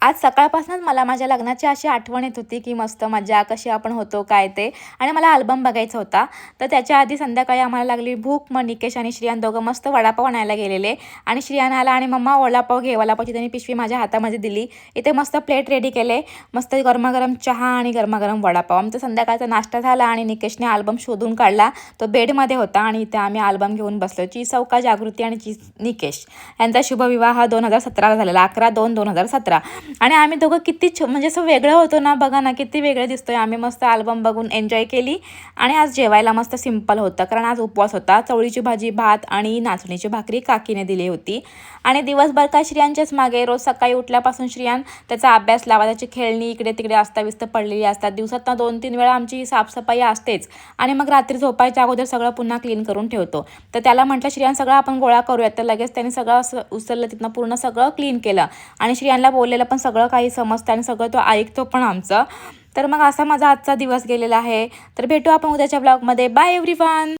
आज सकाळपासूनच मला माझ्या लग्नाची अशी आठवण येत होती, की मस्त मजा कशी आपण होतो काय ते आणि मला अल्बम बघायचा होता. तर त्याच्या आधी संध्याकाळी आम्हाला लागली भूक. मग निकेश आणि श्रियान दोघं मस्त वडापाव आणायला गेलेले आणि श्रियान आला आणि मम्मा वडापाव घे. वडापावची त्यांनी पिशवी माझ्या हातामध्ये दिली. इथे मस्त प्लेट रेडी केले. मस्त गरमागरम चहा आणि गरमागरम वडापाव. आमचा संध्याकाळचा नाश्ता झाला आणि निकेशने अल्बम शोधून काढला. तो बेडमध्ये होता आणि इथे आम्ही अल्बम घेऊन बसलो. चौका जागृती आणि निकेश यांचा शुभविवाह 2017ला झालेला, 11/2/2017. आणि आम्ही दोघं किती म्हणजे असं वेगळं होतो ना, बघा ना किती वेगळे दिसतोय. आम्ही मस्त अल्बम बघून एन्जॉय केली आणि आज जेवायला मस्त सिंपल होतं, कारण आज उपवास होता. चवळीची भाजी, भात आणि नाचणीची भाकरी काकीने दिली होती. आणि दिवसभर काय श्रियांच्याच मागे. रोज सकाळी उठल्यापासून श्रियान त्याचा अभ्यास लावा, त्याची खेळणी इकडे तिकडे अस्ताव्यस्त पडलेली असतात. दिवसातनं 2-3 वेळा आमची साफसफाई असतेच आणि मग रात्री झोपायच्या अगोदर सगळं पुन्हा क्लीन करून ठेवतो. तर त्याला म्हटलं श्रियान सगळं आपण गोळा करूयात. तर लगेच त्याने सगळं असं उचललं, तिथनं पूर्ण सगळं क्लीन केलं आणि श्रियानला बोललेलं पण सगळं काही समजतं आणि सगळं तो ऐकतो पण आमचं. तर मग असा माझा आजचा दिवस गेलेला आहे. तर भेटू आपण उद्याच्या ब्लॉगमध्ये. Bye everyone.